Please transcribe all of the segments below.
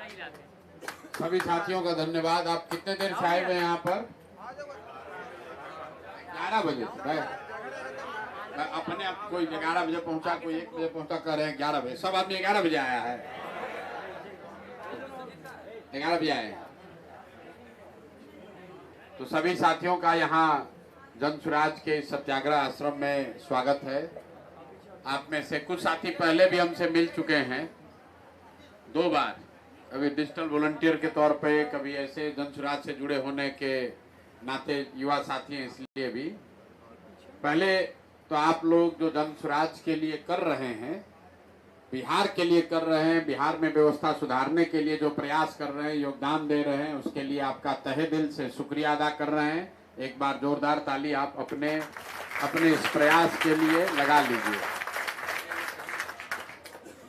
सभी साथियों का धन्यवाद। आप कितने देर से आए हुए हैं यहाँ पर? 11 बजे। अपने आप कोई 11 बजे पहुंचा, कोई 1 बजे पहुंचा, कर रहे हैं 11 बजे। सब आदमी 11 बजे आया है, 11 बजे आए हैं। तो सभी साथियों का यहाँ जन सुराज के सत्याग्रह आश्रम में स्वागत है। आप में से कुछ साथी पहले भी हमसे मिल चुके हैं 2 बार, कभी डिजिटल वॉलंटियर के तौर पे, कभी ऐसे जन सुराज से जुड़े होने के नाते युवा साथी हैं, इसलिए भी। पहले तो आप लोग जो जन सुराज के लिए कर रहे हैं, बिहार के लिए कर रहे हैं, बिहार में व्यवस्था सुधारने के लिए जो प्रयास कर रहे हैं, योगदान दे रहे हैं, उसके लिए आपका तहे दिल से शुक्रिया अदा कर रहे हैं। एक बार जोरदार ताली आप अपने इस प्रयास के लिए लगा लीजिए।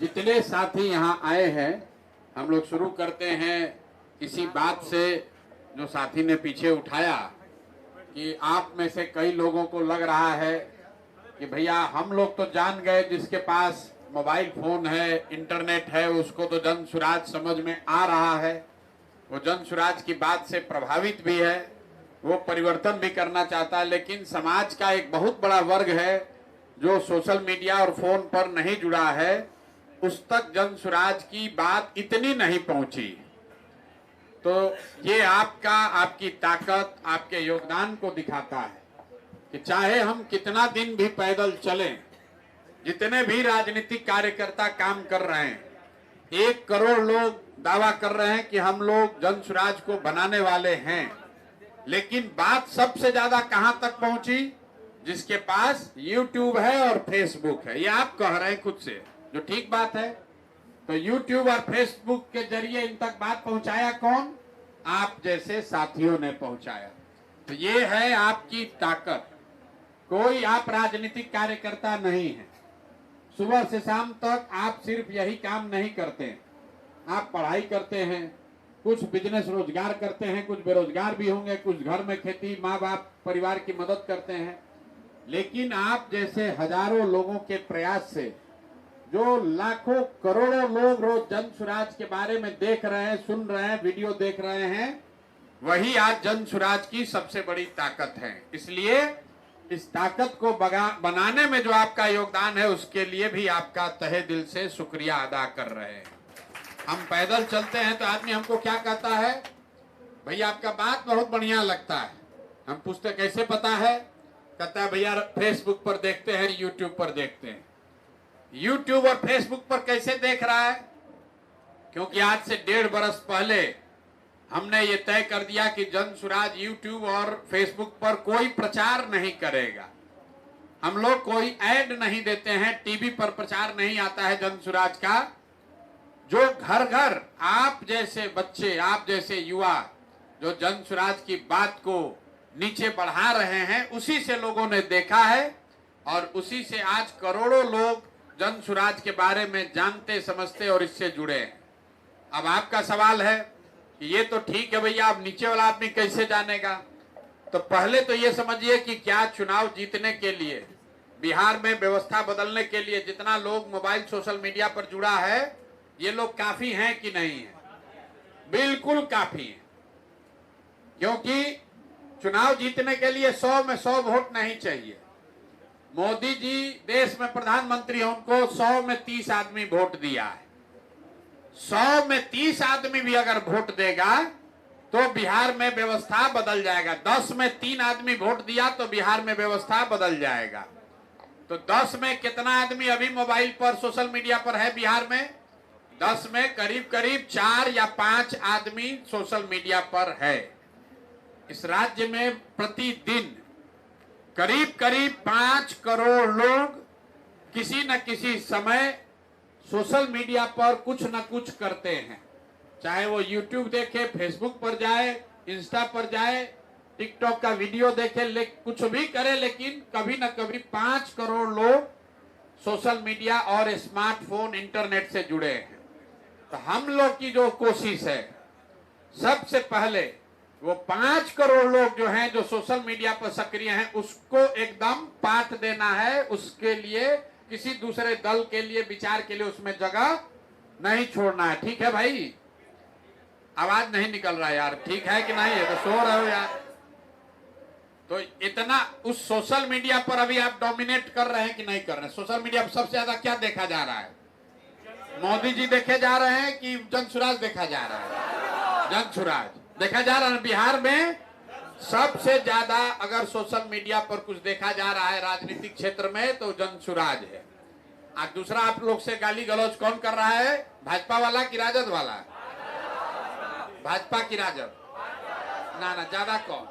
जितने साथी यहाँ आए हैं, हम लोग शुरू करते हैं इसी बात से जो साथी ने पीछे उठाया कि आप में से कई लोगों को लग रहा है कि भैया हम लोग तो जान गए, जिसके पास मोबाइल फोन है, इंटरनेट है, उसको तो जन सुराज समझ में आ रहा है, वो जन सुराज की बात से प्रभावित भी है, वो परिवर्तन भी करना चाहता है। लेकिन समाज का एक बहुत बड़ा वर्ग है जो सोशल मीडिया और फोन पर नहीं जुड़ा है, उस तक जन सुराज की बात इतनी नहीं पहुंची। तो ये आपकी ताकत, आपके योगदान को दिखाता है कि चाहे हम कितना दिन भी पैदल चलें, जितने भी राजनीतिक कार्यकर्ता काम कर रहे हैं, 1 करोड़ लोग दावा कर रहे हैं कि हम लोग जन सुराज को बनाने वाले हैं, लेकिन बात सबसे ज्यादा कहां तक पहुंची? जिसके पास YouTube है और Facebook है। ये आप कह रहे हैं खुद से, जो ठीक बात है। तो YouTube और Facebook के जरिए इन तक बात पहुंचाया कौन? आप जैसे साथियों ने पहुंचाया। तो ये है आपकी ताकत। कोई आप राजनीतिक कार्यकर्ता नहीं है। सुबह से शाम तक आप सिर्फ यही काम नहीं करते, आप पढ़ाई करते हैं, कुछ बिजनेस रोजगार करते हैं, कुछ बेरोजगार भी होंगे, कुछ घर में खेती, माँ बाप परिवार की मदद करते हैं। लेकिन आप जैसे हजारों लोगों के प्रयास से जो लाखों करोड़ों लोग रोज जन सुराज के बारे में देख रहे हैं, सुन रहे हैं, वीडियो देख रहे हैं, वही आज जन सुराज की सबसे बड़ी ताकत है। इसलिए इस ताकत को बनाने में जो आपका योगदान है, उसके लिए भी आपका तहे दिल से शुक्रिया अदा कर रहे हैं। हम पैदल चलते हैं तो आदमी हमको क्या कहता है? भैया आपका बात बहुत बढ़िया लगता है। हम पूछते कैसे पता है? कहता है भैया फेसबुक पर देखते हैं, यूट्यूब पर देखते हैं। यूट्यूब और फेसबुक पर कैसे देख रहा है? क्योंकि आज से 1.5 बरस पहले हमने ये तय कर दिया कि जन सुराज यूट्यूब और फेसबुक पर कोई प्रचार नहीं करेगा। हम लोग कोई ऐड नहीं देते हैं, टीवी पर प्रचार नहीं आता है जन सुराज का। जो घर घर आप जैसे बच्चे, आप जैसे युवा जो जन सुराज की बात को नीचे बढ़ा रहे हैं, उसी से लोगों ने देखा है और उसी से आज करोड़ों लोग जन सुराज के बारे में जानते, समझते और इससे जुड़े हैं। अब आपका सवाल है कि ये तो ठीक है भैया, अब नीचे वाला आदमी कैसे जानेगा? तो पहले तो ये समझिए कि क्या चुनाव जीतने के लिए, बिहार में व्यवस्था बदलने के लिए जितना लोग मोबाइल सोशल मीडिया पर जुड़ा है, ये लोग काफी हैं कि नहीं है? बिल्कुल काफी है। क्योंकि चुनाव जीतने के लिए 100 में 100 वोट नहीं चाहिए। मोदी जी देश में प्रधानमंत्री हैं, उनको 100 में 30 आदमी वोट दिया है। 100 में 30 आदमी भी अगर वोट देगा तो बिहार में व्यवस्था बदल जाएगा। 10 में 3 आदमी वोट दिया तो बिहार में व्यवस्था बदल जाएगा। तो 10 में कितना आदमी अभी मोबाइल पर सोशल मीडिया पर है बिहार में? 10 में करीब करीब 4 या 5 आदमी सोशल मीडिया पर है। इस राज्य में प्रतिदिन करीब करीब 5 करोड़ लोग किसी न किसी समय सोशल मीडिया पर कुछ न कुछ करते हैं। चाहे वो YouTube देखे, फेसबुक पर जाए, इंस्टा पर जाए, टिकटॉक का वीडियो देखे, कुछ भी करे, लेकिन कभी न कभी 5 करोड़ लोग सोशल मीडिया और स्मार्टफोन, इंटरनेट से जुड़े हैं। तो हम लोग की जो कोशिश है, सबसे पहले वो 5 करोड़ लोग जो हैं, जो सोशल मीडिया पर सक्रिय हैं, उसको एकदम पाठ देना है। उसके लिए किसी दूसरे दल के लिए, विचार के लिए उसमें जगह नहीं छोड़ना है। ठीक है भाई? आवाज नहीं निकल रहा यार, ठीक है कि नहीं है? तो सो रहे हो यार। तो इतना उस सोशल मीडिया पर अभी आप डोमिनेट कर रहे हैं कि नहीं कर रहे हैं? सोशल मीडिया पर सबसे ज्यादा क्या देखा जा रहा है? मोदी जी देखे जा रहे हैं कि जनसुराज देखा जा रहा है? जनसुराज देखा जा रहा है। बिहार में सबसे ज्यादा अगर सोशल मीडिया पर कुछ देखा जा रहा है राजनीतिक क्षेत्र में तो जनसुराज है। आज दूसरा आप लोग से गाली गलौज कौन कर रहा है? भाजपा वाला कि राजद वाला? भाजपा की राजद? ना ना, ज्यादा कौन?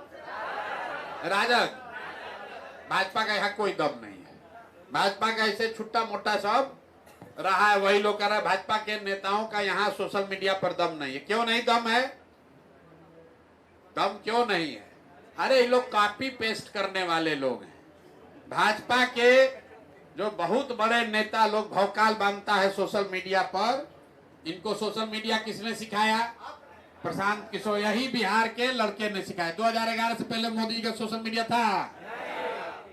राजद। भाजपा का यहाँ कोई दम नहीं है। भाजपा का ऐसे छुट्टा मोटा सब रहा है, वही लोग कर रहे हैं। भाजपा के नेताओं का यहाँ सोशल मीडिया पर दम नहीं है। क्यों नहीं दम है? दम क्यों नहीं है? अरे ये लोग कॉपी पेस्ट करने वाले लोग हैं। भाजपा के जो बहुत बड़े नेता लोग भौकाल बांधता है सोशल मीडिया पर, इनको सोशल मीडिया किसने सिखाया? प्रशांत किशोर, यही बिहार के लड़के ने सिखाया। 2011 से पहले मोदी जी का सोशल मीडिया था?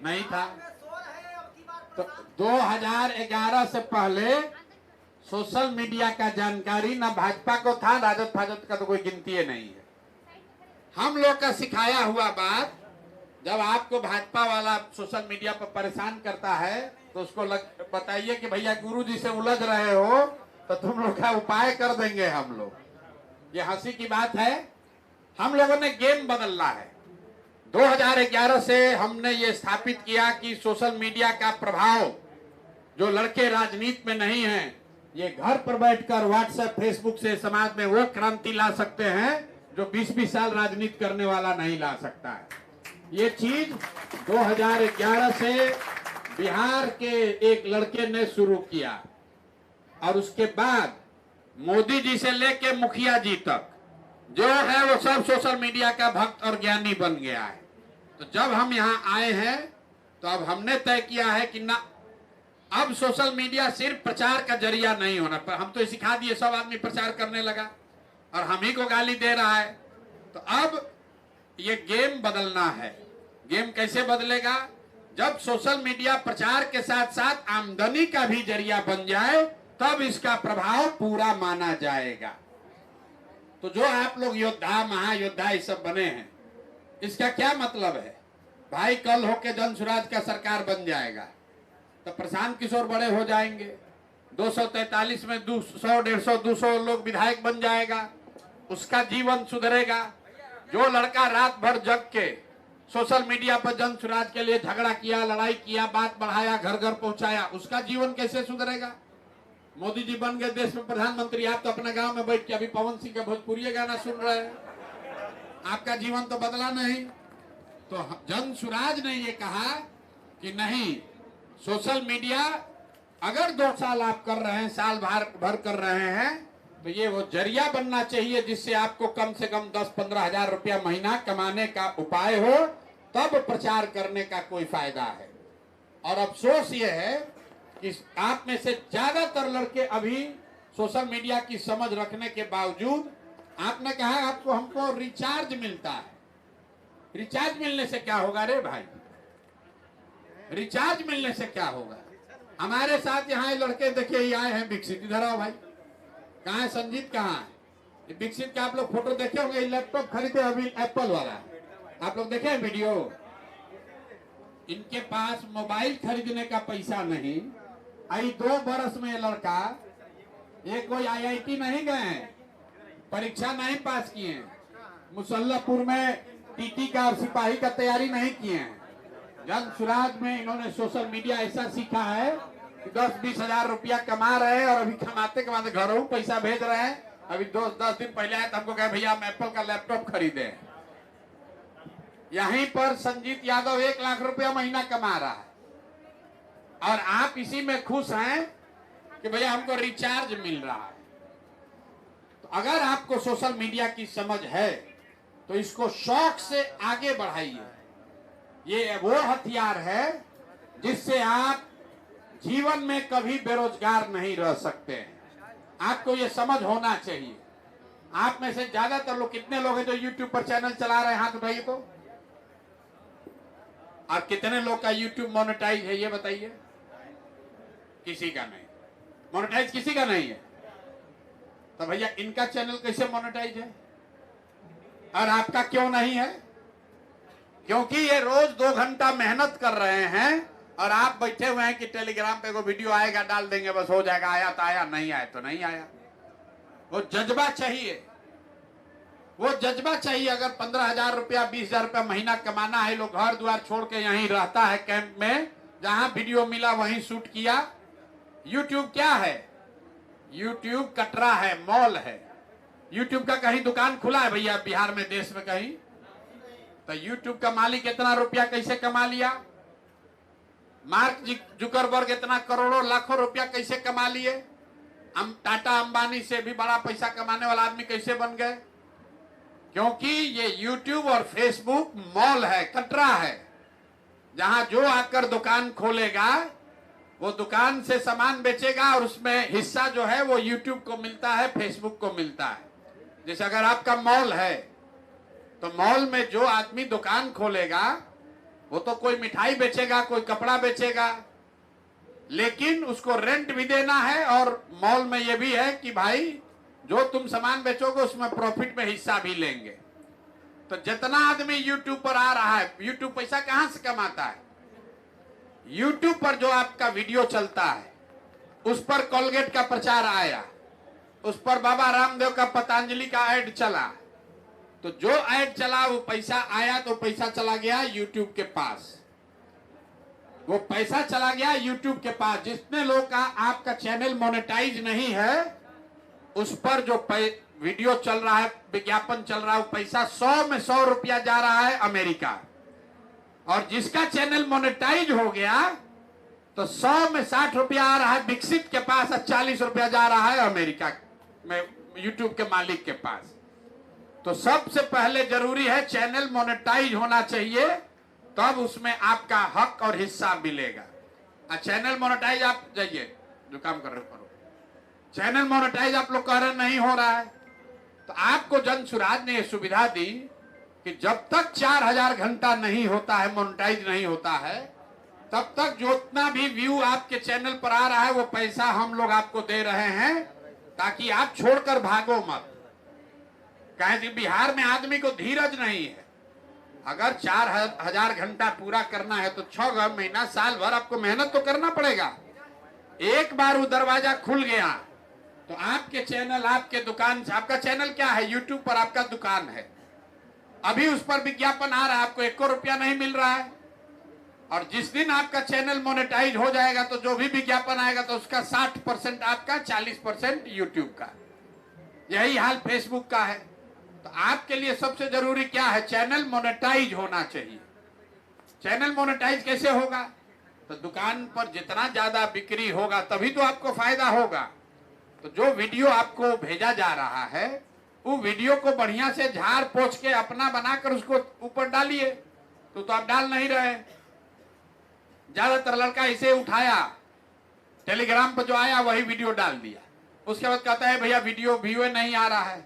नहीं था। तो 2011 से पहले सोशल मीडिया का जानकारी ना भाजपा को था, राजद भाजपा का तो कोई गिनती नहीं है। हम लोग का सिखाया हुआ बात, जब आपको भाजपा वाला सोशल मीडिया पर परेशान करता है तो उसको बताइए कि भैया गुरु जी से उलझ रहे हो तो तुम लोग का उपाय कर देंगे हम लोग। ये हंसी की बात है। हम लोगों ने गेम बदलना है। 2011 से हमने ये स्थापित किया कि सोशल मीडिया का प्रभाव, जो लड़के राजनीति में नहीं हैं, ये घर पर बैठकर व्हाट्सएप फेसबुक से समाज में वो क्रांति ला सकते हैं जो 20-20 साल राजनीति करने वाला नहीं ला सकता है। ये चीज 2011 से बिहार के एक लड़के ने शुरू किया और उसके बाद मोदी जी से लेके मुखिया जी तक जो है वो सब सोशल मीडिया का भक्त और ज्ञानी बन गया है। तो जब हम यहाँ आए हैं तो अब हमने तय किया है कि ना, अब सोशल मीडिया सिर्फ प्रचार का जरिया नहीं होना, पर हम तो सिखा दिए, सब आदमी प्रचार करने लगा और हम ही को गाली दे रहा है। तो अब ये गेम बदलना है। गेम कैसे बदलेगा? जब सोशल मीडिया प्रचार के साथ साथ आमदनी का भी जरिया बन जाए तब इसका प्रभाव पूरा माना जाएगा। तो जो आप लोग योद्धा महायोद्धा ये सब बने हैं, इसका क्या मतलब है? भाई कल होके जनसुराज का सरकार बन जाएगा तो प्रशांत किशोर बड़े हो जाएंगे, 243 में 100, 150, 200 लोग विधायक बन जाएगा, उसका जीवन सुधरेगा। जो लड़का रात भर जग के सोशल मीडिया पर जनसुराज के लिए झगड़ा किया, लड़ाई किया, बात बढ़ाया, घर घर पहुंचाया, उसका जीवन कैसे सुधरेगा? मोदी जी बन गए देश में प्रधानमंत्री, आप तो अपने गांव में बैठ के अभी पवन सिंह का भोजपुरी गाना सुन रहे हैं, आपका जीवन तो बदला नहीं। तो जनसुराज ने ये कहा कि नहीं, सोशल मीडिया अगर 2 साल आप कर रहे हैं, साल भर कर रहे हैं, तो ये वो जरिया बनना चाहिए जिससे आपको कम से कम 10-15 हजार रुपया महीना कमाने का उपाय हो, तब प्रचार करने का कोई फायदा है। और अफसोस ये है कि आप में से ज्यादातर लड़के अभी सोशल मीडिया की समझ रखने के बावजूद, आपने कहा आपको हमको रिचार्ज मिलता है। रिचार्ज मिलने से क्या होगा रे भाई? रिचार्ज मिलने से क्या होगा? हमारे साथ यहाँ लड़के देखिए ही आए हैं, विकसित, इधर आओ भाई। कहाँ है संजीत? कहाँ है विकसित का? आप लोग फोटो देखे होंगे, लैपटॉप खरीदे अभी एप्पल वाला, आप लोग देखे वीडियो। इनके पास मोबाइल खरीदने का पैसा नहीं। आई 2 बरस में लड़का, ये कोई IIT नहीं गए हैं, परीक्षा नहीं पास किए हैं, मुसल्लापुर में TT का और सिपाही का तैयारी नहीं किए हैं। जनसुराज में इन्होंने सोशल मीडिया ऐसा सीखा है कि 10-20 हजार रुपया कमा रहे हैं और अभी कमाते कमाते घरों पैसा भेज रहे हैं। अभी 10 दिन पहले आए तो हमको कहा भैया हम एप्पल का लैपटॉप खरीदे। यहीं पर संजीत यादव 1 लाख रुपया महीना कमा रहा है और आप इसी में खुश हैं कि भैया हमको रिचार्ज मिल रहा है। तो अगर आपको सोशल मीडिया की समझ है तो इसको शौक से आगे बढ़ाइए। ये वो हथियार है जिससे आप जीवन में कभी बेरोजगार नहीं रह सकते हैं। आपको ये समझ होना चाहिए। आप में से ज्यादातर लोग, कितने लोग हैं जो यूट्यूब पर चैनल चला रहे हैं? हाथ उठाइए तो। और कितने लोग का यूट्यूब मोनेटाइज है ये बताइए? किसी का नहीं। मोनेटाइज किसी का नहीं है। तो भैया इनका चैनल कैसे मोनेटाइज है? और आपका क्यों नहीं है? क्योंकि ये रोज 2 घंटा मेहनत कर रहे हैं और आप बैठे हुए हैं कि टेलीग्राम पे कोई वीडियो आएगा डाल देंगे, बस हो जाएगा, आया तो आया, नहीं आया तो नहीं आया। वो जज्बा चाहिए, वो जज्बा चाहिए। अगर 15,000 रुपया 20,000 रुपया महीना कमाना है, लोग घर द्वार छोड़ के यहीं रहता है कैंप में, जहां वीडियो मिला वहीं शूट किया। यूट्यूब क्या है? यूट्यूब कटरा है, मॉल है। यूट्यूब का कहीं दुकान खुला है भैया बिहार में, देश में कहीं? तो यूट्यूब का मालिक इतना रुपया कैसे कमा लिया? मार्क जुकरबर्ग इतना करोड़ों लाखों रुपया कैसे कमा लिए? टाटा अंबानी से भी बड़ा पैसा कमाने वाला आदमी कैसे बन गए? क्योंकि ये यूट्यूब और फेसबुक मॉल है, कटरा है, जहां जो आकर दुकान खोलेगा वो दुकान से सामान बेचेगा और उसमें हिस्सा जो है वो यूट्यूब को मिलता है, फेसबुक को मिलता है। जैसे अगर आपका मॉल है तो मॉल में जो आदमी दुकान खोलेगा वो तो कोई मिठाई बेचेगा, कोई कपड़ा बेचेगा, लेकिन उसको रेंट भी देना है। और मॉल में ये भी है कि भाई जो तुम सामान बेचोगे उसमें प्रॉफिट में हिस्सा भी लेंगे। तो जितना आदमी यूट्यूब पर आ रहा है, यूट्यूब पैसा कहां से कमाता है? यूट्यूब पर जो आपका वीडियो चलता है उस पर कोलगेट का प्रचार आया, उस पर बाबा रामदेव का पतंजलि का ऐड चला, तो जो ऐड चला वो पैसा आया, तो पैसा चला गया यूट्यूब के पास। वो पैसा चला गया यूट्यूब के पास। जितने लोग का आपका चैनल मोनेटाइज नहीं है उस पर जो वीडियो चल रहा है, विज्ञापन चल रहा है, वो पैसा 100 में 100 रुपया जा रहा है अमेरिका। और जिसका चैनल मोनेटाइज हो गया तो 100 में 60 रुपया आ रहा है विकसित के पास, और 40 रुपया जा रहा है अमेरिका में यूट्यूब के मालिक के पास। तो सबसे पहले जरूरी है चैनल मोनेटाइज होना चाहिए, तब उसमें आपका हक और हिस्सा मिलेगा। चैनल मोनेटाइज आप जाइए, जो काम कर रहे हो करो। चैनल मोनेटाइज आप लोग कह रहे नहीं हो रहा है, तो आपको जन सुराज ने यह सुविधा दी कि जब तक 4000 घंटा नहीं होता है, मोनेटाइज नहीं होता है, तब तक जितना भी व्यू आपके चैनल पर आ रहा है वो पैसा हम लोग आपको दे रहे हैं, ताकि आप छोड़कर भागो मत। कहें कि बिहार में आदमी को धीरज नहीं है। अगर 4000 घंटा पूरा करना है तो 6 महीना साल भर आपको मेहनत तो करना पड़ेगा। एक बार वो दरवाजा खुल गया तो आपके चैनल, आपके दुकान, आपका चैनल क्या है? यूट्यूब पर आपका दुकान है, अभी उस पर विज्ञापन आ रहा है, आपको 1 रुपया नहीं मिल रहा है। और जिस दिन आपका चैनल मोनेटाइज हो जाएगा तो जो भी विज्ञापन आएगा तो उसका 60% आपका, 40% यूट्यूब का। यही हाल फेसबुक का है। तो आपके लिए सबसे जरूरी क्या है? चैनल मोनेटाइज होना चाहिए। चैनल मोनेटाइज कैसे होगा? तो दुकान पर जितना ज्यादा बिक्री होगा तभी तो आपको फायदा होगा। तो जो वीडियो आपको भेजा जा रहा है वो वीडियो को बढ़िया से झाड़ पोंछ के अपना बनाकर उसको ऊपर डालिए। तो आप डाल नहीं रहे। ज्यादातर लड़का इसे उठाया, टेलीग्राम पर जो आया वही वीडियो डाल दिया, उसके बाद कहता है भैया वीडियो व्यू नहीं आ रहा है।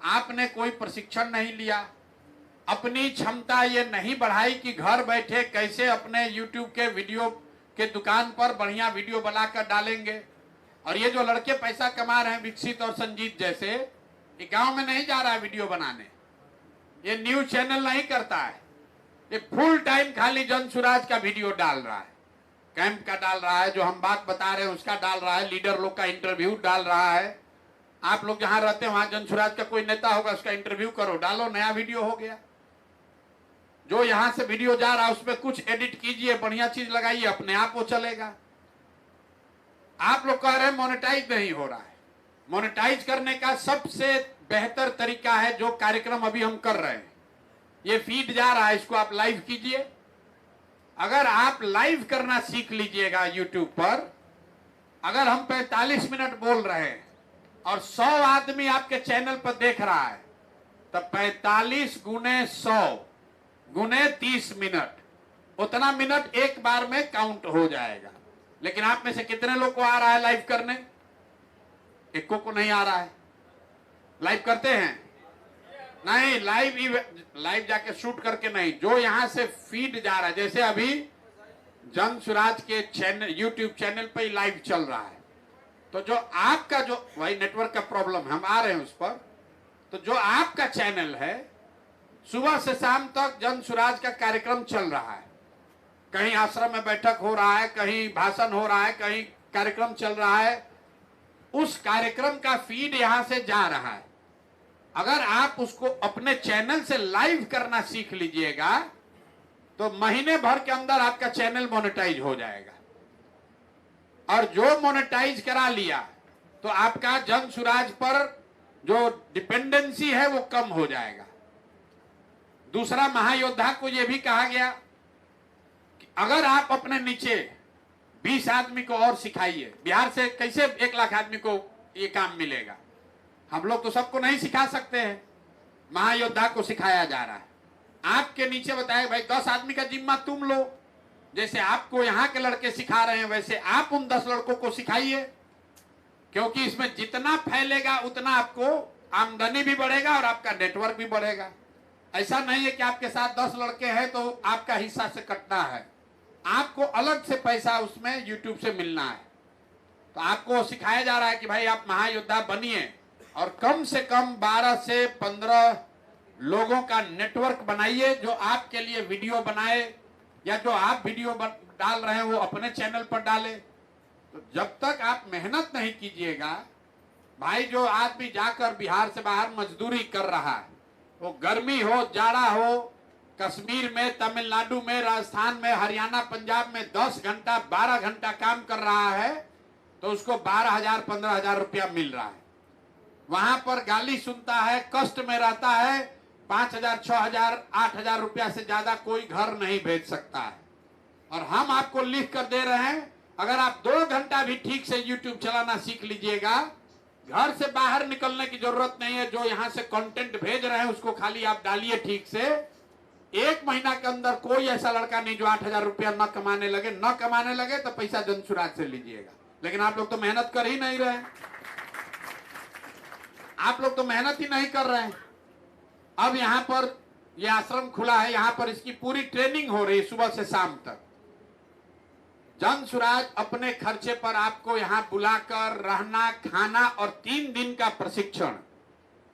आपने कोई प्रशिक्षण नहीं लिया, अपनी क्षमता ये नहीं बढ़ाई कि घर बैठे कैसे अपने YouTube के वीडियो के दुकान पर बढ़िया वीडियो बनाकर डालेंगे। और ये जो लड़के पैसा कमा रहे हैं, विकसित और संजीत जैसे, ये गांव में नहीं जा रहा है वीडियो बनाने, ये न्यूज चैनल नहीं करता है, ये फुल टाइम खाली जन सुराज का वीडियो डाल रहा है, कैंप का डाल रहा है, जो हम बात बता रहे हैं उसका डाल रहा है, लीडर लोग का इंटरव्यू डाल रहा है। आप लोग जहां रहते हैं वहां जन सुराज का कोई नेता होगा, उसका इंटरव्यू करो, डालो, नया वीडियो हो गया। जो यहां से वीडियो जा रहा है उसमें कुछ एडिट कीजिए, बढ़िया चीज लगाइए, अपने आप वो चलेगा। आप लोग कह रहे हैं मोनेटाइज नहीं हो रहा है। मोनेटाइज करने का सबसे बेहतर तरीका है जो कार्यक्रम अभी हम कर रहे हैं, ये फीड जा रहा है, इसको आप लाइव कीजिए। अगर आप लाइव करना सीख लीजिएगा यूट्यूब पर, अगर हम 45 मिनट बोल रहे हैं और 100 आदमी आपके चैनल पर देख रहा है, तो 45 गुने 100 गुने 30 मिनट, उतना मिनट एक बार में काउंट हो जाएगा। लेकिन आप में से कितने लोग को आ रहा है लाइव करने? एक को नहीं आ रहा है। लाइव करते हैं? नहीं, लाइव जाके शूट करके नहीं, जो यहां से फीड जा रहा है, जैसे अभी जन सुराज के चैनल, यूट्यूब चैनल पे लाइव चल रहा है, तो जो आपका, जो वही नेटवर्क का प्रॉब्लम है, हम आ रहे हैं उस पर, तो जो आपका चैनल है सुबह से शाम तक जन सुराज का कार्यक्रम चल रहा है। कहीं आश्रम में बैठक हो रहा है, कहीं भाषण हो रहा है, कहीं कार्यक्रम चल रहा है। उस कार्यक्रम का फीड यहां से जा रहा है। अगर आप उसको अपने चैनल से लाइव करना सीख लीजिएगा तो महीने भर के अंदर आपका चैनल मोनेटाइज हो जाएगा। और जो मोनेटाइज करा लिया तो आपका जन सुराज पर जो डिपेंडेंसी है वो कम हो जाएगा। दूसरा, महायोद्धा को यह भी कहा गया कि अगर आप अपने नीचे 20 आदमी को और सिखाइए। बिहार से कैसे 1 लाख आदमी को ये काम मिलेगा? हम लोग तो सबको नहीं सिखा सकते हैं, महायोद्धा को सिखाया जा रहा है। आपके नीचे बताए भाई 10 आदमी का जिम्मा तुम लो। जैसे आपको यहाँ के लड़के सिखा रहे हैं वैसे आप उन 10 लड़कों को सिखाइए, क्योंकि इसमें जितना फैलेगा उतना आपको आमदनी भी बढ़ेगा और आपका नेटवर्क भी बढ़ेगा। ऐसा नहीं है कि आपके साथ 10 लड़के हैं तो आपका हिस्सा से कटना है, आपको अलग से पैसा उसमें यूट्यूब से मिलना है। तो आपको सिखाया जा रहा है कि भाई आप महायोद्धा बनिए और कम से कम 12 से 15 लोगों का नेटवर्क बनाइए जो आपके लिए वीडियो बनाए, या जो आप वीडियो डाल रहे हैं वो अपने चैनल पर डाले। तो जब तक आप मेहनत नहीं कीजिएगा, भाई जो आदमी जाकर बिहार से बाहर मजदूरी कर रहा है, वो गर्मी हो जाड़ा हो, कश्मीर में, तमिलनाडु में, राजस्थान में, हरियाणा, पंजाब में 10 घंटा 12 घंटा काम कर रहा है तो उसको 12,000 15,000 रुपया मिल रहा है। वहां पर गाली सुनता है, कष्ट में रहता है, 5,000 6,000 8,000 रुपया से ज्यादा कोई घर नहीं भेज सकता है। और हम आपको लिख कर दे रहे हैं, अगर आप 2 घंटा भी ठीक से यूट्यूब चलाना सीख लीजिएगा, घर से बाहर निकलने की जरूरत नहीं है। जो यहाँ से कंटेंट भेज रहे हैं उसको खाली आप डालिए ठीक से। 1 महीना के अंदर कोई ऐसा लड़का नहीं जो 8,000 रुपया न कमाने लगे तो पैसा जन सुराज से लीजिएगा। लेकिन आप लोग तो मेहनत कर ही नहीं रहे, आप लोग तो मेहनत ही नहीं कर रहे हैं। अब यहाँ पर यह आश्रम खुला है, यहाँ पर इसकी पूरी ट्रेनिंग हो रही है सुबह से शाम तक। जन सुराज अपने खर्चे पर आपको यहाँ बुलाकर रहना, खाना और 3 दिन का प्रशिक्षण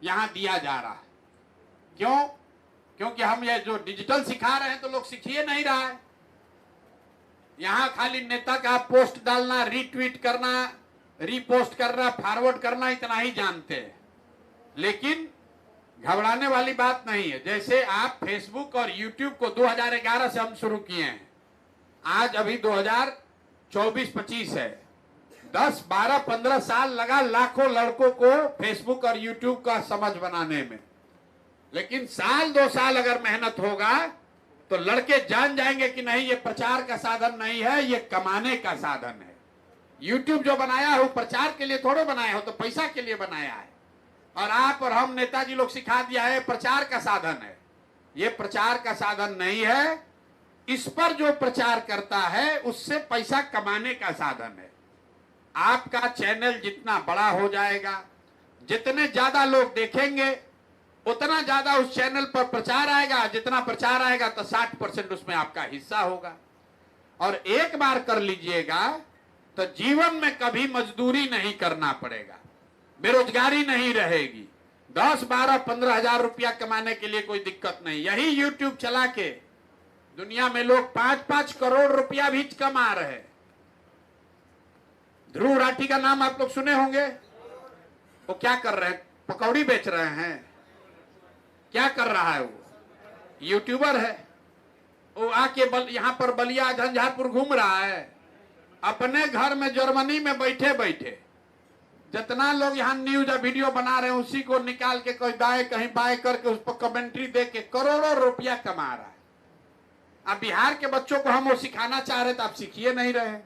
यहाँ दिया जा रहा है। क्यों? क्योंकि हम ये जो डिजिटल सिखा रहे हैं तो लोग सीखिए नहीं रहा है। यहाँ खाली नेता का पोस्ट डालना, रीट्वीट करना, रीपोस्ट करना, फॉरवर्ड करना, इतना ही जानते हैं। लेकिन घबराने वाली बात नहीं है। जैसे आप फेसबुक और यूट्यूब को 2011 से हम शुरू किए हैं, आज अभी 2024-25 है, 10 12 15 साल लगा लाखों लड़कों को फेसबुक और यूट्यूब का समझ बनाने में। लेकिन साल 2 साल अगर मेहनत होगा तो लड़के जान जाएंगे कि नहीं, ये प्रचार का साधन नहीं है, ये कमाने का साधन है। यूट्यूब जो बनाया है वो प्रचार के लिए थोड़े बनाया हो, तो पैसा के लिए बनाया है। और आप और हम नेताजी लोग सिखा दिया है प्रचार का साधन है। ये प्रचार का साधन नहीं है, इस पर जो प्रचार करता है उससे पैसा कमाने का साधन है। आपका चैनल जितना बड़ा हो जाएगा, जितने ज्यादा लोग देखेंगे उतना ज्यादा उस चैनल पर प्रचार आएगा। जितना प्रचार आएगा तो 60% उसमें आपका हिस्सा होगा। और एक बार कर लीजिएगा तो जीवन में कभी मजदूरी नहीं करना पड़ेगा, बेरोजगारी नहीं रहेगी। 10 12 15 हजार रुपया कमाने के लिए कोई दिक्कत नहीं। यही यूट्यूब चला के दुनिया में लोग 5-5 करोड़ रुपया भी कमा रहे हैं। ध्रुव राठी का नाम आप लोग सुने होंगे। वो क्या कर रहे हैं? पकौड़ी बेच रहे हैं। क्या कर रहा है? वो यूट्यूबर है। वो आके यहां पर बलिया झंझारपुर घूम रहा है, अपने घर में जर्मनी में बैठे बैठे। जितना लोग यहाँ न्यूज वीडियो बना रहे हैं उसी को निकाल के कहीं दाएं कहीं बाएं करके उस पर कमेंट्री दे के करोड़ों रुपया कमा रहा है। अब बिहार के बच्चों को हम वो सिखाना चाह रहे तो आप सीखिए नहीं रहे।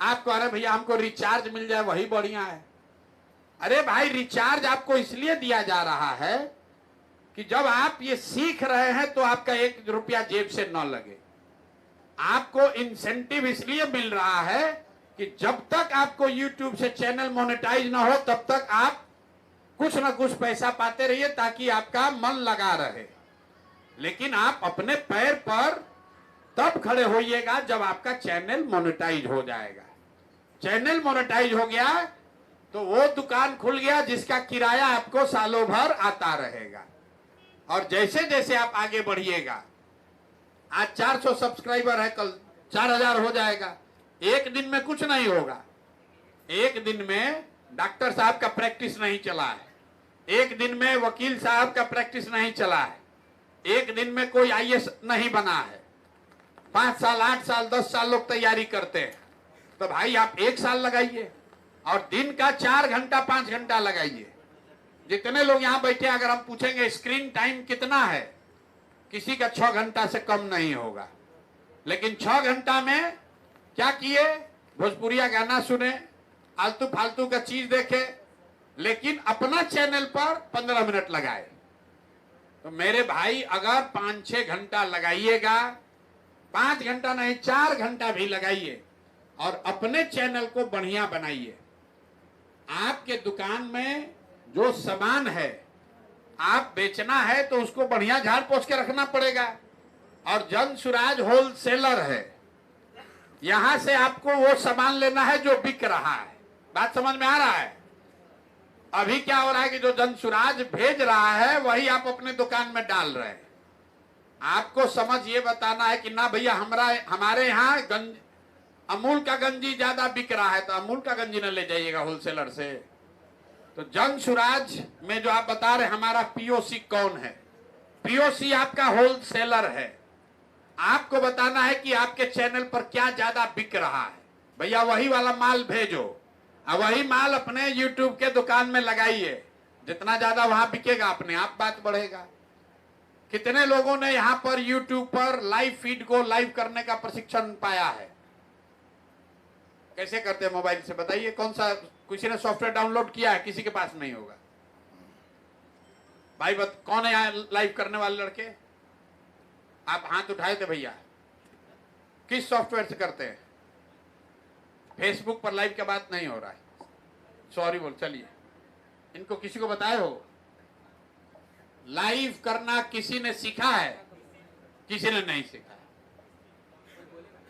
आप कह रहे भैया हमको रिचार्ज मिल जाए वही बढ़िया है। अरे भाई, रिचार्ज आपको इसलिए दिया जा रहा है कि जब आप ये सीख रहे हैं तो आपका 1 रुपया जेब से न लगे। आपको इंसेंटिव इसलिए मिल रहा है कि जब तक आपको YouTube से चैनल मोनेटाइज ना हो तब तक आप कुछ ना कुछ पैसा पाते रहिए ताकि आपका मन लगा रहे। लेकिन आप अपने पैर पर तब खड़े होइएगा जब आपका चैनल मोनेटाइज हो जाएगा। चैनल मोनेटाइज हो गया तो वो दुकान खुल गया जिसका किराया आपको सालों भर आता रहेगा। और जैसे जैसे आप आगे बढ़िएगा, आज 400 सब्सक्राइबर है, कल 4000 हो जाएगा। एक दिन में कुछ नहीं होगा। एक दिन में डॉक्टर साहब का प्रैक्टिस नहीं चला है, एक दिन में वकील साहब का प्रैक्टिस नहीं चला है, एक दिन में कोई आईएएस नहीं बना है। 5 साल 8 साल 10 साल लोग तैयारी करते हैं। तो भाई आप 1 साल लगाइए और दिन का 4 घंटा 5 घंटा लगाइए। जितने लोग यहाँ बैठे, अगर हम पूछेंगे स्क्रीन टाइम कितना है, किसी का 6 घंटा से कम नहीं होगा। लेकिन 6 घंटा में क्या किए? भोजपुरिया गाना सुने, आलतू फालतू का चीज देखे, लेकिन अपना चैनल पर 15 मिनट लगाए। तो मेरे भाई, अगर 5-6 घंटा लगाइएगा, 5 घंटा नहीं 4 घंटा भी लगाइए और अपने चैनल को बढ़िया बनाइए। आपके दुकान में जो सामान है, आप बेचना है तो उसको बढ़िया झाड़ पोछ के रखना पड़ेगा। और जन सुराज होलसेलर है, यहां से आपको वो सामान लेना है जो बिक रहा है। बात समझ में आ रहा है? अभी क्या हो रहा है कि जो जन सुराज भेज रहा है वही आप अपने दुकान में डाल रहे हैं। आपको समझ ये बताना है कि ना भैया, हमारे यहाँ अमूल का गंजी ज्यादा बिक रहा है तो अमूल का गंजी न ले जाइएगा होलसेलर से। तो जन सुराज में जो आप बता रहे, हमारा पीओसी कौन है? पीओसी आपका होलसेलर है। आपको बताना है कि आपके चैनल पर क्या ज्यादा बिक रहा है, भैया वही वाला माल भेजो और वही माल अपने यूट्यूब के दुकान में लगाइए। जितना ज्यादा वहां बिकेगा, अपने आप बात बढ़ेगा। कितने लोगों ने यहां पर यूट्यूब पर लाइव फीड को लाइव करने का प्रशिक्षण पाया है? कैसे करते हैं मोबाइल से, बताइए। कौन सा, किसी ने सॉफ्टवेयर डाउनलोड किया है? किसी के पास नहीं होगा भाई। कौन है यहाँ लाइव करने वाले लड़के? आप हाथ उठाए थे भैया। किस सॉफ्टवेयर से करते हैं? फेसबुक पर लाइव का बात नहीं हो रहा है, सॉरी बोल। चलिए, इनको किसी को बताए हो? लाइव करना किसी ने सीखा है? किसी ने नहीं सीखा।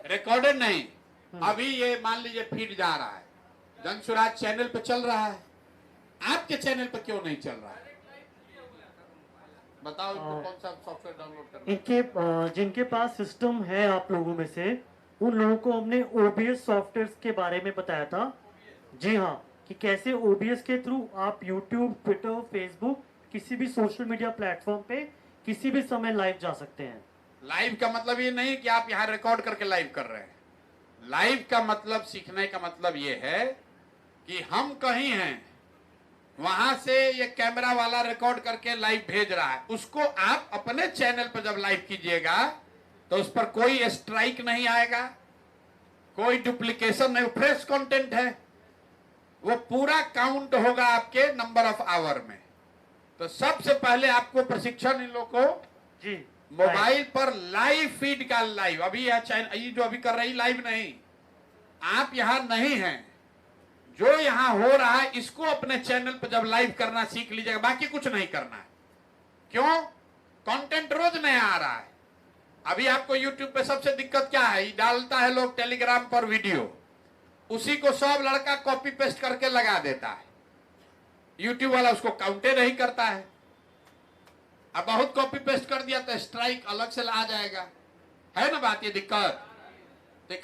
रिकॉर्डेड नहीं। अभी ये मान लीजिए फीड जा रहा है, जनसुराज चैनल पे चल रहा है, आपके चैनल पे क्यों नहीं चल रहा है? बताओ इनको कौन सा सॉफ्टवेयर डाउनलोड करना? इनके जिनके पास सिस्टम है आप लोगों में से, उन लोगों को हमने ओबीएस सॉफ्टवेयर के बारे में बताया था। जी हाँ, कि कैसे ओबीएस के थ्रू आप यूट्यूब, ट्विटर, फेसबुक, किसी भी सोशल मीडिया प्लेटफॉर्म पे किसी भी समय लाइव जा सकते हैं। लाइव का मतलब ये नहीं कि आप यहाँ रिकॉर्ड करके लाइव कर रहे हैं। लाइव का मतलब, सीखने का मतलब ये है कि हम कहीं हैं, वहां से ये कैमरा वाला रिकॉर्ड करके लाइव भेज रहा है, उसको आप अपने चैनल पर जब लाइव कीजिएगा तो उस पर कोई स्ट्राइक नहीं आएगा, कोई डुप्लीकेशन नहीं, फ्रेश कंटेंट है, वो पूरा काउंट होगा आपके नंबर ऑफ आवर में। तो सबसे पहले आपको प्रशिक्षण इन लोगों को जी मोबाइल पर लाइव फीड का, लाइव अभी यह चैनल, ये जो अभी कर रही लाइव नहीं, आप यहां नहीं हैं, जो यहां हो रहा है इसको अपने चैनल पर जब लाइव करना सीख लीजिएगा, बाकी कुछ नहीं करना है। क्यों? कंटेंट रोज नया आ रहा है। अभी आपको यूट्यूब पे सबसे दिक्कत क्या है? डालता है लोग टेलीग्राम पर वीडियो, उसी को सब लड़का कॉपी पेस्ट करके लगा देता है, यूट्यूब वाला उसको काउंटे नहीं करता है। अब बहुत कॉपी पेस्ट कर दिया तो स्ट्राइक अलग से आ जाएगा, है ना बात? ये दिक्कत तो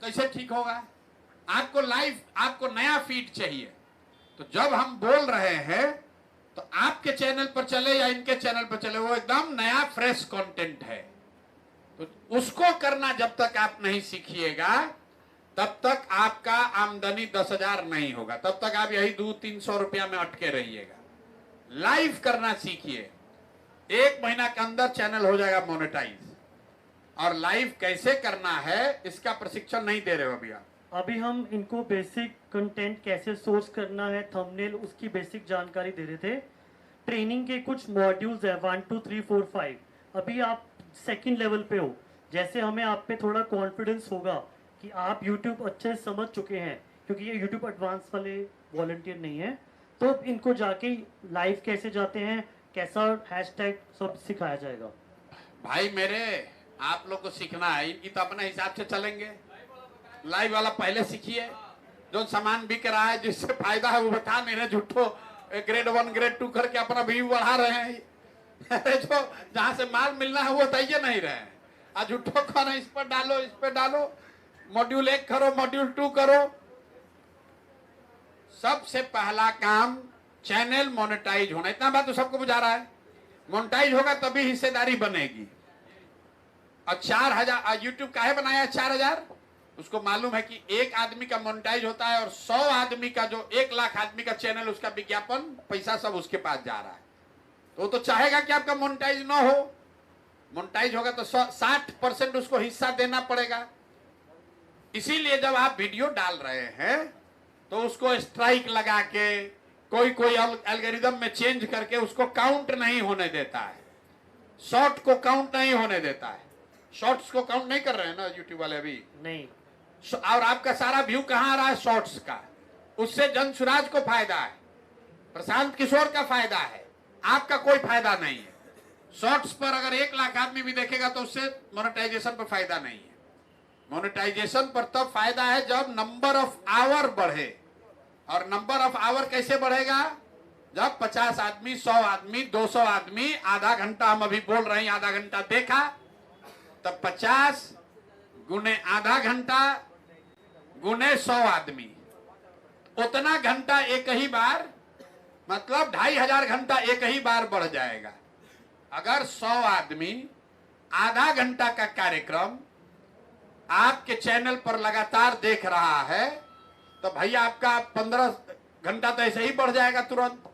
कैसे ठीक होगा? आपको लाइव, आपको नया फीड चाहिए। तो जब हम बोल रहे हैं तो आपके चैनल पर चले या इनके चैनल पर चले, वो एकदम नया फ्रेश कंटेंट है। तो उसको करना जब तक आप नहीं सीखिएगा तब तक आपका आमदनी 10,000 नहीं होगा, तब तक आप यही 200-300 रुपया में अटके रहिएगा। लाइव करना सीखिए, 1 महीना के अंदर चैनल हो जाएगा मोनेटाइज। और लाइव कैसे करना है इसका प्रशिक्षण नहीं दे रहे हो अभी आप। अभी हम इनको बेसिक कंटेंट कैसे सोर्स करना है, थंबनेल, उसकी बेसिक जानकारी दे रहे थे। ट्रेनिंग के कुछ मॉड्यूल्स है 1 2 3 4 5। अभी आप सेकंड लेवल पे हो, जैसे हमें आप पे थोड़ा कॉन्फिडेंस होगा कि आप यूट्यूब अच्छे से समझ चुके हैं, क्योंकि ये यूट्यूब एडवांस वाले वॉलंटियर नहीं है, तो इनको जाके लाइव कैसे जाते हैं, कैसा हैशटैग, सब सिखाया जाएगा। भाई मेरे, आप लोग को सीखना है, इनकी तो अपने हिसाब से चलेंगे। लाइव वाला पहले सीखिए, जो सामान बिक रहा है, जिससे फायदा है वो बता नहीं रहे, झूठो ग्रेड 1 ग्रेड 2 करके अपना व्यू बढ़ा रहे हैं। अरे जो जहां से माल मिलना है वो दे नहीं रहे हैं। आज उठो खाना इस पर डालो, इस पर डालो, मॉड्यूल 1 करो, मॉड्यूल 2 करो। सबसे पहला काम चैनल मोनेटाइज होना। इतना बात तो सबको बुझा रहा है। मोनेटाइज होगा तभी हिस्सेदारी बनेगी। और 4000 यूट्यूब काहे बनाया 4000? उसको मालूम है कि एक आदमी का मोनेटाइज होता है और 100 आदमी का, जो 1 लाख आदमी का चैनल, उसका विज्ञापन पैसा सब उसके पास जा रहा है। तो वो तो चाहेगा कि आपका मोनेटाइज ना हो। मोनेटाइज होगा तो 60% उसको हिस्सा देना पड़ेगा। इसीलिए जब आप वीडियो डाल रहे हैं तो उसको स्ट्राइक लगा के कोई एल्गोरिदम में चेंज करके उसको काउंट नहीं होने देता है। शॉर्ट को काउंट नहीं होने देता है। शॉर्ट्स को काउंट नहीं कर रहे हैं ना यूट्यूब वाले अभी नहीं। और आपका सारा व्यू कहां आ रहा है? शॉर्ट्स का। उससे जनसुराज को फायदा है, प्रशांत किशोर का फायदा है, आपका कोई फायदा नहीं है। शॉर्ट्स पर अगर 1 लाख आदमी भी देखेगा तो उससे मोनेटाइजेशन पर फायदा नहीं है। मोनेटाइजेशन पर तब फायदा है जब नंबर ऑफ आवर बढ़े। और नंबर ऑफ आवर कैसे बढ़ेगा? जब 50 आदमी, 100 आदमी, 200 आदमी आधा घंटा, हम अभी बोल रहे हैं आधा घंटा देखा, तब 50 गुने आधा घंटा गुने 100 आदमी, उतना घंटा एक ही बार, मतलब 2500 घंटा एक ही बार बढ़ जाएगा। अगर 100 आदमी आधा घंटा का कार्यक्रम आपके चैनल पर लगातार देख रहा है तो भैया आपका 15 घंटा तो ऐसे ही बढ़ जाएगा तुरंत।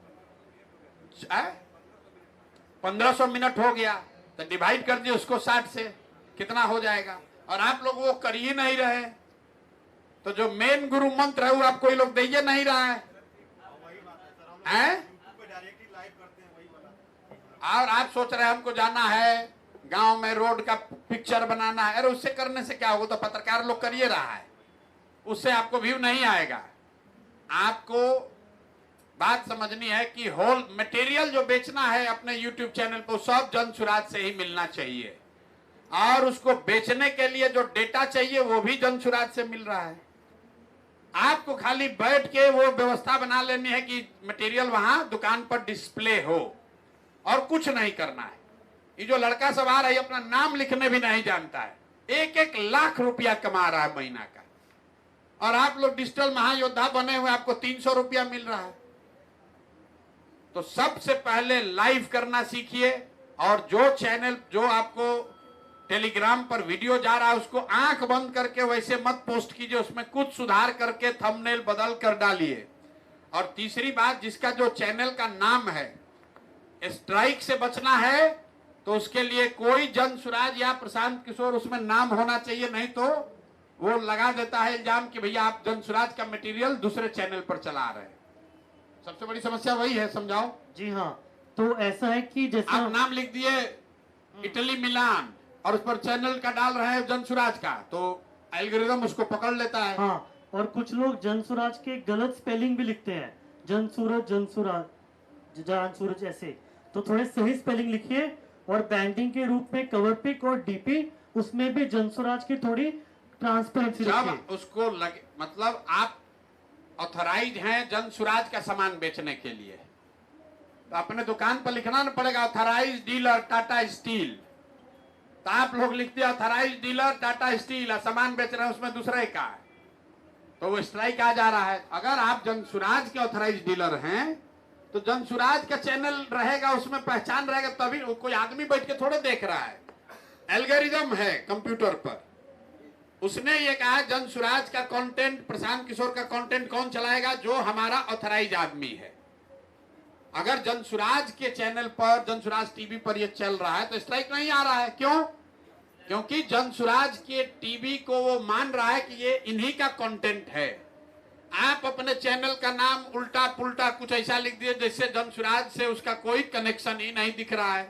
1500 मिनट हो गया तो डिवाइड कर दिए उसको 60 से, कितना हो जाएगा? और आप लोग वो कर ही नहीं रहे। तो जो मेन गुरु मंत्र है वो आपको ये लोग दे नहीं रहा है, और आप सोच रहे हैं हमको जाना है गांव में, रोड का पिक्चर बनाना है। अरे उससे करने से क्या होगा? तो पत्रकार लोग करिए रहा है, उससे आपको व्यू नहीं आएगा। आपको बात समझनी है कि होल मटेरियल जो बेचना है अपने YouTube चैनल पर सब जनसुराज से ही मिलना चाहिए, और उसको बेचने के लिए जो डेटा चाहिए वो भी जनसुराज से मिल रहा है। आपको खाली बैठ के वो व्यवस्था बना लेनी है कि मटेरियल वहां दुकान पर डिस्प्ले हो, और कुछ नहीं करना है। ये जो लड़का सब आ रहा है अपना नाम लिखने भी नहीं जानता है, 1-1 लाख रुपया कमा रहा है महीना का, और आप लोग डिजिटल महायोद्धा बने हुए, आपको 300 रुपया मिल रहा है। तो सबसे पहले लाइव करना सीखिए, और जो चैनल, जो आपको टेलीग्राम पर वीडियो जा रहा है उसको आंख बंद करके वैसे मत पोस्ट कीजिए, उसमें कुछ सुधार करके थंबनेल बदल कर डालिए। और तीसरी बात, जिसका जो चैनल का नाम है, स्ट्राइक से बचना है तो उसके लिए कोई जनसुराज या प्रशांत किशोर उसमें नाम होना चाहिए, नहीं तो वो लगा देता है इल्जाम कि भैया आप जनसुराज का मटेरियल दूसरे चैनल पर चला रहे हैं। सबसे बड़ी समस्या वही है, समझाओ। जी हाँ, तो ऐसा है कि जैसे आप नाम लिख दिए इटली मिलान और उस पर चैनल का डाल रहे हैं जनसुराज का, तो एल्गोरिदम उसको पकड़ लेता है। हाँ, और कुछ लोग जनसुराज के गलत स्पेलिंग भी लिखते हैं, जनसूरज, जनसुराज, जानसूरज ऐसे। तो थोड़े सही स्पेलिंग लिखिए, और बैंडिंग के रूप में कवर पिक और डीपी उसमें भी जनसुराज की थोड़ी ट्रांसपेरेंसी रखिए। जब उसको लगे, मतलब आप ऑथराइज हैं जनसुराज का सामान बेचने के लिए, तो अपने दुकान पर लिखना ना पड़ेगा ऑथराइज डीलर टाटा स्टील। तो आप लोग लिखते हैं ऑथराइज डीलर टाटा स्टील, सामान बेच रहे हैं उसमें दूसरे का है, तो वो स्ट्राइक आ जा रहा है। अगर आप जनसुराज के ऑथराइज डीलर हैं तो जनसुराज का चैनल रहेगा, उसमें पहचान रहेगा, तभी कोई आदमी बैठ के थोड़े देख रहा है। एल्गोरिदम है कंप्यूटर पर, उसने ये कहा जनसुराज का कंटेंट, प्रशांत किशोर का कंटेंट कौन चलाएगा? जो हमारा ऑथराइज आदमी है। अगर जनसुराज के चैनल पर, जनसुराज टीवी पर ये चल रहा है तो स्ट्राइक नहीं आ रहा है। क्यों? क्योंकि जनसुराज के टीवी को वो मान रहा है कि ये इन्हीं का कंटेंट है। आप अपने चैनल का नाम उल्टा पुल्टा कुछ ऐसा लिख दिए जैसे जनसुराज से उसका कोई कनेक्शन ही नहीं दिख रहा है।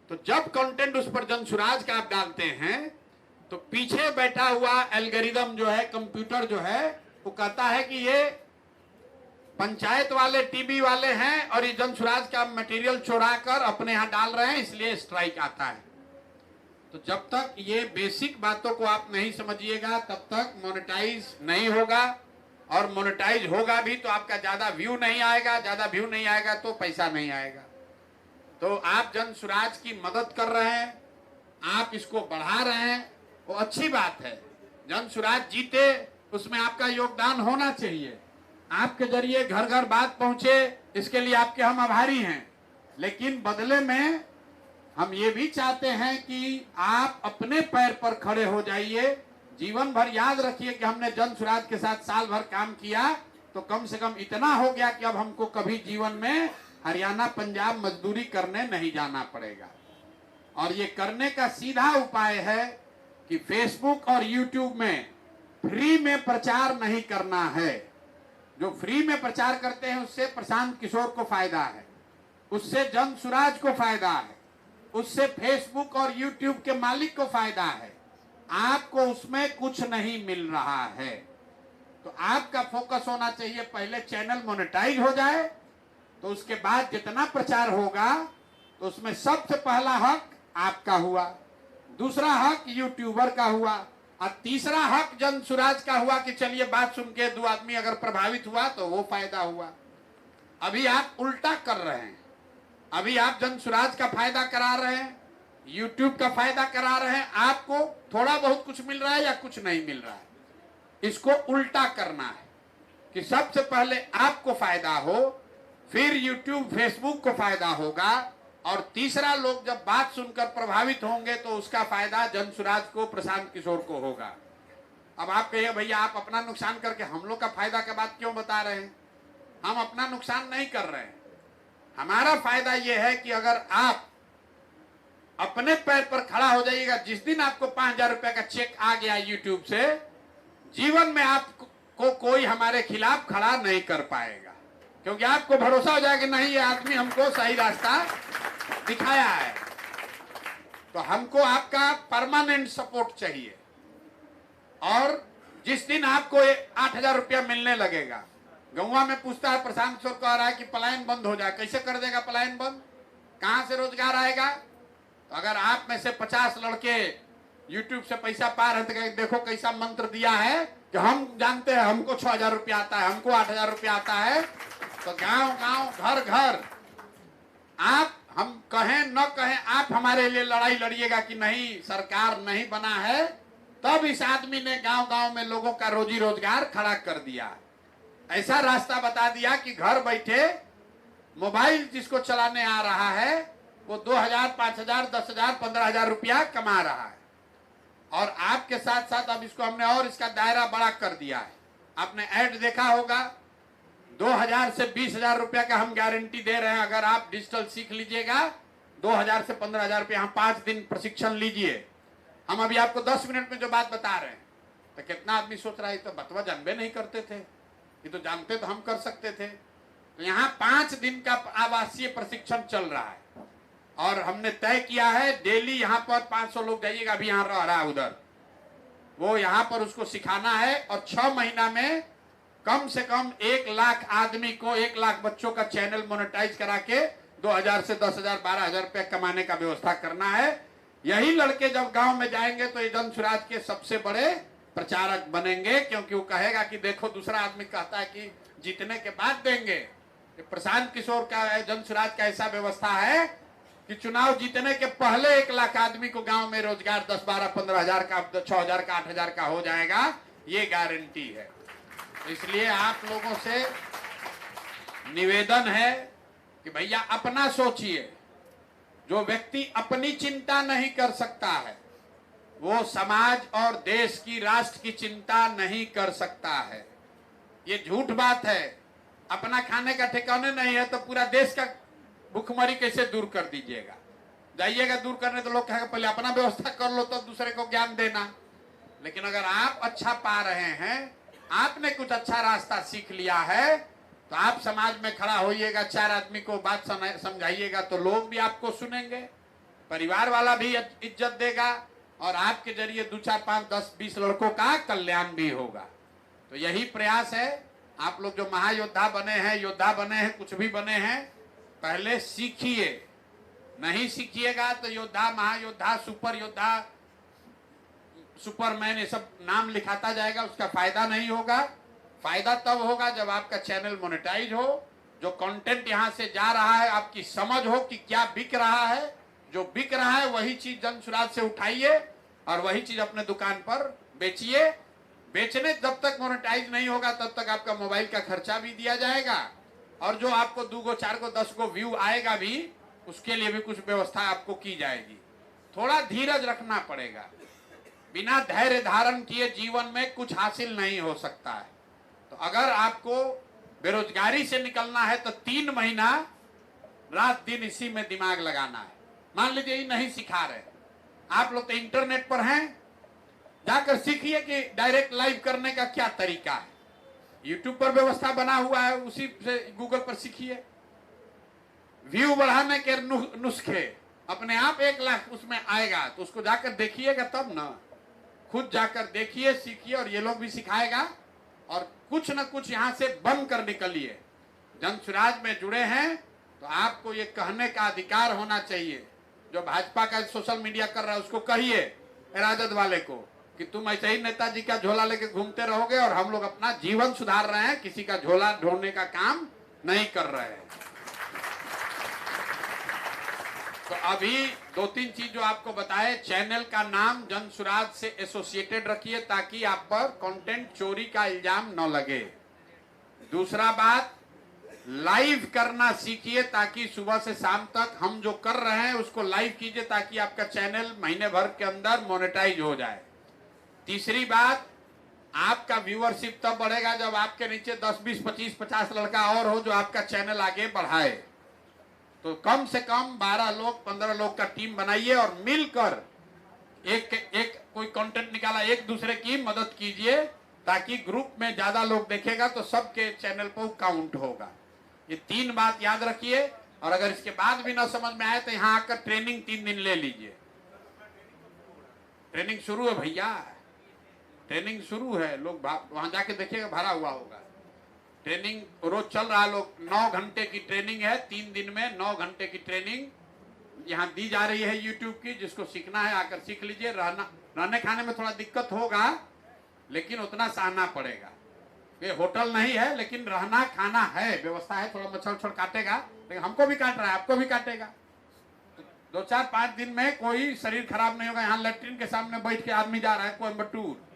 तो जब कंटेंट उस पर जनसुराज का आप डालते हैं तो पीछे बैठा हुआ एल्गोरिदम जो है, कंप्यूटर जो है, वो कहता है कि ये पंचायत वाले टीवी वाले हैं और ये जनसुराज का मटेरियल चुरा कर अपने यहाँ डाल रहे हैं, इसलिए स्ट्राइक आता है। तो जब तक ये बेसिक बातों को आप नहीं समझिएगा तब तक मोनेटाइज नहीं होगा, और मोनेटाइज होगा भी तो आपका ज्यादा व्यू नहीं आएगा, ज्यादा व्यू नहीं आएगा तो पैसा नहीं आएगा। तो आप जन सुराज की मदद कर रहे हैं, आप इसको बढ़ा रहे हैं, वो अच्छी बात है। जन सुराज जीते उसमें आपका योगदान होना चाहिए। आपके जरिए घर घर बात पहुंचे, इसके लिए आपके हम आभारी हैं। लेकिन बदले में हम ये भी चाहते हैं कि आप अपने पैर पर खड़े हो जाइए। जीवन भर याद रखिए कि हमने जन सुराज के साथ साल भर काम किया, तो कम से कम इतना हो गया कि अब हमको कभी जीवन में हरियाणा पंजाब मजदूरी करने नहीं जाना पड़ेगा। और ये करने का सीधा उपाय है कि फेसबुक और यूट्यूब में फ्री में प्रचार नहीं करना है। जो फ्री में प्रचार करते हैं उससे प्रशांत किशोर को फायदा है, उससे जन सुराज को फायदा है, उससे फेसबुक और यूट्यूब के मालिक को फायदा है। आपको उसमें कुछ नहीं मिल रहा है। तो आपका फोकस होना चाहिए, पहले चैनल मोनेटाइज हो जाए, तो उसके बाद जितना प्रचार होगा तो उसमें सबसे पहला हक आपका हुआ, दूसरा हक यूट्यूबर का हुआ, और तीसरा हक जन सुराज का हुआ कि चलिए बात सुन के 2 आदमी अगर प्रभावित हुआ तो वो फायदा हुआ। अभी आप उल्टा कर रहे हैं। अभी आप जन सुराज का फायदा करा रहे हैं, यूट्यूब का फायदा करा रहे हैं। आपको थोड़ा बहुत कुछ मिल रहा है या कुछ नहीं मिल रहा है। इसको उल्टा करना है कि सबसे पहले आपको फायदा हो, फिर यूट्यूब फेसबुक को फायदा होगा, और तीसरा लोग जब बात सुनकर प्रभावित होंगे तो उसका फायदा जन सुराज को, प्रशांत किशोर को होगा। अब आप कहिए भैया आप अपना नुकसान करके हम लोग का फायदा के बात क्यों बता रहे हैं? हम अपना नुकसान नहीं कर रहे हैं। हमारा फायदा यह है कि अगर आप अपने पैर पर खड़ा हो जाइएगा, जिस दिन आपको 5,000 रुपए का चेक आ गया यूट्यूब से, जीवन में आपको कोई हमारे खिलाफ खड़ा नहीं कर पाएगा, क्योंकि आपको भरोसा हो जाएगा नहीं ये आदमी हमको सही रास्ता दिखाया है। तो हमको आपका परमानेंट सपोर्ट चाहिए। और जिस दिन आपको 8,000 रुपया मिलने लगेगा, गौवा में पूछता है, प्रशांत किशोर कह रहा है कि पलायन बंद हो जाए। कैसे कर देगा पलायन बंद? कहां से रोजगार आएगा? तो अगर आप में से 50 लड़के यूट्यूब से पैसा पा रहे थे, देखो कैसा मंत्र दिया है कि हम जानते हैं, हमको 6,000 रुपया आता है, हमको 8,000 रुपया आता है। तो गांव गांव घर घर आप, हम कहें न कहें, आप हमारे लिए लड़ाई लड़िएगा कि नहीं सरकार नहीं बना है, तब इस आदमी ने गांव गांव में लोगों का रोजी रोजगार खड़ा कर दिया। ऐसा रास्ता बता दिया कि घर बैठे मोबाइल जिसको चलाने आ रहा है वो 2,000, 5,000, 10,000, 15,000 रुपया कमा रहा है। और आपके साथ साथ अब इसको हमने और इसका दायरा बड़ा कर दिया है। आपने ऐड देखा होगा, 2,000 से 20,000 रुपया का हम गारंटी दे रहे हैं। अगर आप डिजिटल सीख लीजिएगा 2,000 से 15,000 रुपया, हम 5 दिन प्रशिक्षण लीजिए। हम अभी आपको 10 मिनट में जो बात बता रहे हैं, तो कितना आदमी सोच रहा है तो बतवा जानबे नहीं करते थे, ये तो जानते तो हम कर सकते थे। तो यहाँ 5 दिन का आवासीय प्रशिक्षण चल रहा है, और हमने तय किया है डेली यहाँ पर 500 लोग जाइएगा। अभी यहाँ रह रहा है उधर, वो यहाँ पर उसको सिखाना है, और 6 महीना में कम से कम 1 लाख आदमी को, 1 लाख बच्चों का चैनल मोनेटाइज करा के 2,000 से 10,000, 12,000 रुपया कमाने का व्यवस्था करना है। यही लड़के जब गांव में जाएंगे तो ये जन सुराज के सबसे बड़े प्रचारक बनेंगे, क्योंकि वो कहेगा कि देखो दूसरा आदमी कहता है कि जीतने के बाद देंगे। प्रशांत किशोर का, जन सुराज का ऐसा व्यवस्था है कि चुनाव जीतने के पहले 1 लाख आदमी को गांव में रोजगार 10, 12, 15,000 का, 6,000 का, 8,000 का हो जाएगा, ये गारंटी है। इसलिए आप लोगों से निवेदन है कि भैया अपना सोचिए। जो व्यक्ति अपनी चिंता नहीं कर सकता है वो समाज और देश की, राष्ट्र की चिंता नहीं कर सकता है। ये झूठ बात है। अपना खाने का ठिकाने नहीं है तो पूरा देश का भूखमरी कैसे दूर कर दीजिएगा? जाइएगा दूर करने तो लोग कहेंगे पहले अपना व्यवस्था कर लो तब दूसरे को ज्ञान देना। लेकिन अगर आप अच्छा पा रहे हैं, आपने कुछ अच्छा रास्ता सीख लिया है, तो आप समाज में खड़ा होइएगा, 4 आदमी को बात समझाइएगा तो लोग भी आपको सुनेंगे, परिवार वाला भी इज्जत देगा, और आपके जरिए 2, 4, 5, 10, 20 लड़कों का कल्याण भी होगा। तो यही प्रयास है। आप लोग जो महायोद्धा बने हैं, योद्धा बने हैं, कुछ भी बने हैं, पहले सीखिए। नहीं सीखिएगा तो योद्धा, महायोद्धा, सुपर योद्धा, सुपरमैन, ये सब नाम लिखाता जाएगा, उसका फायदा नहीं होगा। फायदा तब होगा जब आपका चैनल मोनेटाइज हो, जो कंटेंट यहाँ से जा रहा है आपकी समझ हो कि क्या बिक रहा है, जो बिक रहा है वही चीज जन सुराज से उठाइए और वही चीज अपने दुकान पर बेचिए। बेचने जब तक मोनेटाइज नहीं होगा तब तक आपका मोबाइल का खर्चा भी दिया जाएगा और जो आपको 2 गो 4 गो 10 गो व्यू आएगा भी उसके लिए भी कुछ व्यवस्था आपको की जाएगी। थोड़ा धीरज रखना पड़ेगा। बिना धैर्य धारण किए जीवन में कुछ हासिल नहीं हो सकता है। तो अगर आपको बेरोजगारी से निकलना है तो 3 महीना रात दिन इसी में दिमाग लगाना है। मान लीजिए ये नहीं सिखा रहे, आप लोग तो इंटरनेट पर हैं, जाकर सीखिए कि डायरेक्ट लाइव करने का क्या तरीका है। यूट्यूब पर व्यवस्था बना हुआ है, उसी से गूगल पर सीखिए। व्यू बढ़ाने के नुस्खे अपने आप 1 लाख उसमें आएगा, तो उसको जाकर देखिएगा तब ना। खुद जाकर देखिए, सीखिए और ये लोग भी सिखाएगा और कुछ न कुछ यहाँ से बन कर निकलिए। जन सुराज में जुड़े हैं तो आपको ये कहने का अधिकार होना चाहिए। जो भाजपा का सोशल मीडिया कर रहा है उसको कहिए, राजद वाले को, कि तुम ऐसे ही नेताजी का झोला लेके घूमते रहोगे और हम लोग अपना जीवन सुधार रहे हैं, किसी का झोला ढोने का काम नहीं कर रहे हैं। तो अभी 2-3 चीज जो आपको बताए, चैनल का नाम जन सुराज से एसोसिएटेड रखिए ताकि आप पर कंटेंट चोरी का इल्जाम न लगे। दूसरा बात, लाइव करना सीखिए ताकि सुबह से शाम तक हम जो कर रहे हैं उसको लाइव कीजिए ताकि आपका चैनल महीने भर के अंदर मोनेटाइज हो जाए। तीसरी बात, आपका व्यूअरशिप तब बढ़ेगा जब आपके नीचे 10, 20, 25, 50 लड़का और हो जो आपका चैनल आगे बढ़ाए। तो कम से कम 12 लोग 15 लोग का टीम बनाइए और मिलकर एक कोई कंटेंट निकाला, एक दूसरे की मदद कीजिए ताकि ग्रुप में ज्यादा लोग देखेगा तो सबके चैनल पर काउंट होगा। ये 3 बात याद रखिए और अगर इसके बाद भी ना समझ में आए तो यहाँ आकर ट्रेनिंग 3 दिन ले लीजिए। ट्रेनिंग शुरू है भैया, ट्रेनिंग शुरू है। लोग वहां जाके देखिएगा, भरा हुआ होगा। ट्रेनिंग रोज चल रहा है। लोग 9 घंटे की ट्रेनिंग है, 3 दिन में 9 घंटे की ट्रेनिंग यहाँ दी जा रही है यूट्यूब की। जिसको सीखना है आकर सीख लीजिए। रहने खाने में थोड़ा दिक्कत होगा लेकिन उतना सहना पड़ेगा। ये होटल नहीं है लेकिन रहना खाना है, व्यवस्था है। थोड़ा मच्छर काटेगा लेकिन हमको भी काट रहा है, आपको भी काटेगा। तो 2, 4, 5 दिन में कोई शरीर खराब नहीं होगा। यहाँ लेट्रिन के सामने बैठ के आदमी जा रहा है कोयम्बटूर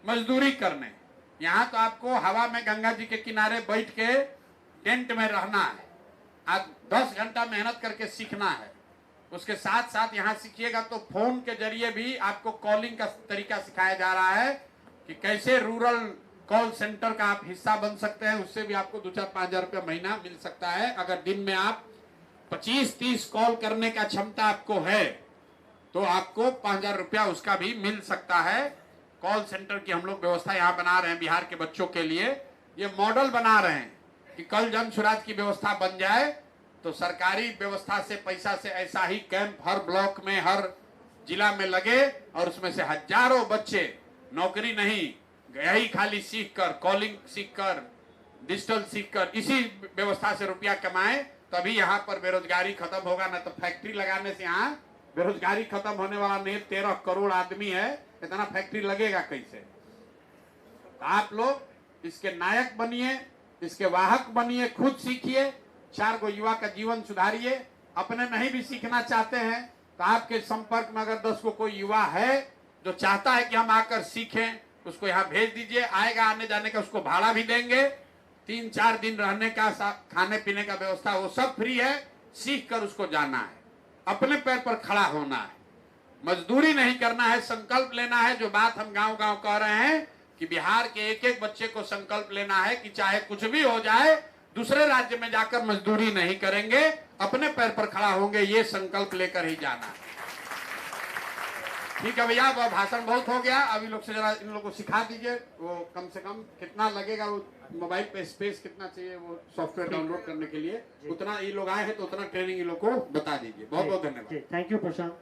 मजदूरी करने। यहाँ तो आपको हवा में गंगा जी के किनारे बैठ के टेंट में रहना है। आज 10 घंटा मेहनत करके सीखना है। उसके साथ साथ यहाँ सीखिएगा तो फोन के जरिए भी आपको कॉलिंग का तरीका सिखाया जा रहा है कि कैसे रूरल कॉल सेंटर का आप हिस्सा बन सकते हैं। उससे भी आपको 2-4-5 हजार रुपया महीना मिल सकता है। अगर दिन में आप 25-30 कॉल करने का क्षमता आपको है तो आपको 5,000 रुपया उसका भी मिल सकता है। कॉल सेंटर की हम लोग व्यवस्था यहाँ बना रहे हैं बिहार के बच्चों के लिए। ये मॉडल बना रहे हैं कि कल जन सुराज की व्यवस्था बन जाए तो सरकारी व्यवस्था से पैसा से ऐसा ही कैंप हर ब्लॉक में हर जिला में लगे और उसमें से हजारों बच्चे नौकरी नहीं, यही खाली सीखकर, कॉलिंग सीखकर, डिजिटल सीखकर इसी व्यवस्था से रुपया कमाए। तभी यहाँ पर बेरोजगारी खत्म होगा। ना तो फैक्ट्री लगाने से यहाँ बेरोजगारी खत्म होने वाला नहीं। 13 करोड़ आदमी है, इतना फैक्ट्री लगेगा कैसे? आप लोग इसके नायक बनिए, इसके वाहक बनिए, खुद सीखिए, 4 गो युवा का जीवन सुधारिए। अपने नहीं भी सीखना चाहते हैं तो आपके संपर्क में अगर 10 को कोई युवा है जो चाहता है कि हम आकर सीखें, उसको यहाँ भेज दीजिए। आएगा, आने जाने का उसको भाड़ा भी देंगे। 3-4 दिन रहने का, खाने पीने का व्यवस्था वो सब फ्री है। सीख कर उसको जाना है, अपने पैर पर खड़ा होना है, मजदूरी नहीं करना है, संकल्प लेना है। जो बात हम गांव-गांव कह रहे हैं कि बिहार के एक-एक बच्चे को संकल्प लेना है कि चाहे कुछ भी हो जाए दूसरे राज्य में जाकर मजदूरी नहीं करेंगे, अपने पैर पर खड़ा होंगे। ये संकल्प लेकर ही जाना है। ठीक है भैया, वो भाषण बहुत हो गया। अभी लोग से जरा इन लोगों को सिखा दीजिए। वो कम से कम कितना लगेगा, वो मोबाइल पे स्पेस कितना चाहिए वो सॉफ्टवेयर डाउनलोड करने के लिए, उतना ये लोग आए हैं तो उतना ट्रेनिंग इन लोग को बता दीजिए। बहुत बहुत धन्यवाद। Thank you Prashant.